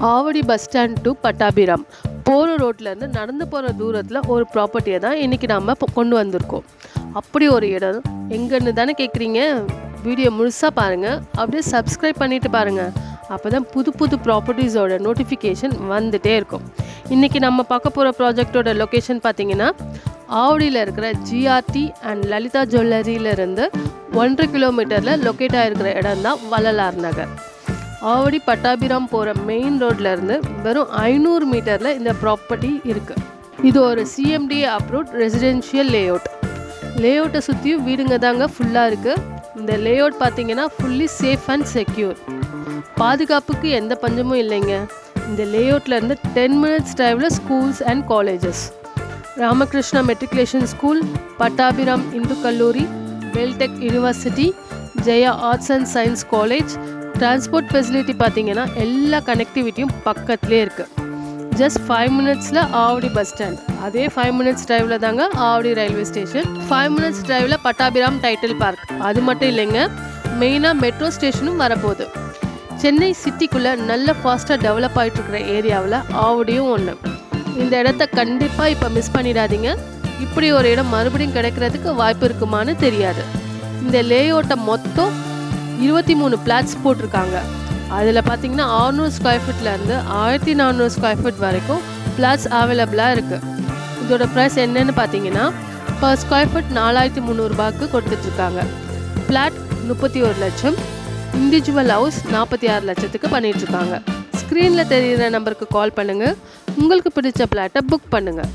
Avadi bus stand to Pattabiram போகிற ரோட்லேருந்து நடந்து போகிற தூரத்தில் ஒரு ப்ராப்பர்ட்டியை தான் இன்றைக்கி நாம் கொண்டு வந்திருக்கோம். அப்படி ஒரு இடம் எங்கன்னு தானே கேட்குறீங்க? வீடியோ முழுசாக பாருங்கள், அப்படியே சப்ஸ்கிரைப் பண்ணிவிட்டு பாருங்கள். அப்போ தான் புது புது ப்ராப்பர்ட்டிஸோட நோட்டிஃபிகேஷன் வந்துகிட்டே இருக்கும். இன்றைக்கி நம்ம பார்க்க போகிற ப்ராஜெக்டோட லொக்கேஷன் பார்த்திங்கன்னா ஆவடியில் இருக்கிற ஜிஆர்டி அண்ட் லலிதா ஜுவல்லரியிலேருந்து 1.5 கிலோமீட்டரில் லொக்கேட் ஆகிருக்கிற இடம் தான் வள்ளலார் நகர். ஆவடி பட்டாபிராம் போகிற மெயின் ரோட்லேருந்து வெறும் 500 மீட்டரில் இந்த ப்ராப்பர்ட்டி இருக்குது. இது ஒரு சிஎம்டிஏ அப்ரூவ்ட் ரெசிடென்ஷியல் லேஅவுட்டை சுற்றியும் வீடுங்க தாங்க ஃபுல்லாக இருக்குது. இந்த லேஅவுட் பார்த்திங்கன்னா ஃபுல்லி சேஃப் அண்ட் செக்யூர். பாதுகாப்புக்கு எந்த பஞ்சமும் இல்லைங்க. இந்த லேஅவுட்லேருந்து 10 மினிட்ஸ் டிரைவில் schools and colleges: Ramakrishna matriculation school, Pattabiram Hindu கல்லூரி, Veltech university, Jaya arts and science college. Transport facility பார்த்திங்கன்னா எல்லா கனெக்டிவிட்டியும் பக்கத்துலேயே இருக்குது. ஜஸ்ட் 5 மினிட்ஸில் ஆவடி பஸ் ஸ்டாண்ட், அதே 5 மினிட்ஸ் டிரைவில் தாங்க ஆவடி ரயில்வே ஸ்டேஷன். 5 மினிட்ஸ் டிரைவில் பட்டாபிராம் டைட்டில் பார்க். அது மட்டும் இல்லைங்க, மெயினாக மெட்ரோ ஸ்டேஷனும் வரப்போகுது. சென்னை சிட்டிக்குள்ளே நல்ல ஃபாஸ்ட்டாக டெவலப் ஆகிட்டுருக்கிற ஏரியாவில் ஆவடியும் ஒன்று. இந்த இடத்த கண்டிப்பாக இப்போ மிஸ் பண்ணிடாதீங்க. இப்படி ஒரு இடம் மறுபடியும் கிடைக்கிறதுக்கு வாய்ப்பு இருக்குமான்னு தெரியாது. இந்த லேஅவுட்டை மொத்தம் 23 பிளாட்ஸ் போட்டிருக்காங்க. அதில் பார்த்தீங்கன்னா 600 ஸ்கொயர் ஃபீட்லேருந்து 1400 ஸ்கொயர் ஃபீட் வரைக்கும் பிளாட்ஸ் அவைலபிளாக இருக்குது. இதோட ப்ரைஸ் என்னென்னு பார்த்தீங்கன்னா பர் ஸ்கொயர் ஃபீட் 4300 ரூபாய்க்கு கொடுத்துட்ருக்காங்க. பிளாட் 31 லட்சம், இண்டிவிஜுவல் ஹவுஸ் 46 லட்சத்துக்கு பண்ணிகிட்ருக்காங்க. ஸ்க்ரீனில் தெரிகிற நம்பருக்கு கால் பண்ணுங்கள். உங்களுக்கு பிடிச்ச பிளாட்டை புக் பண்ணுங்கள்.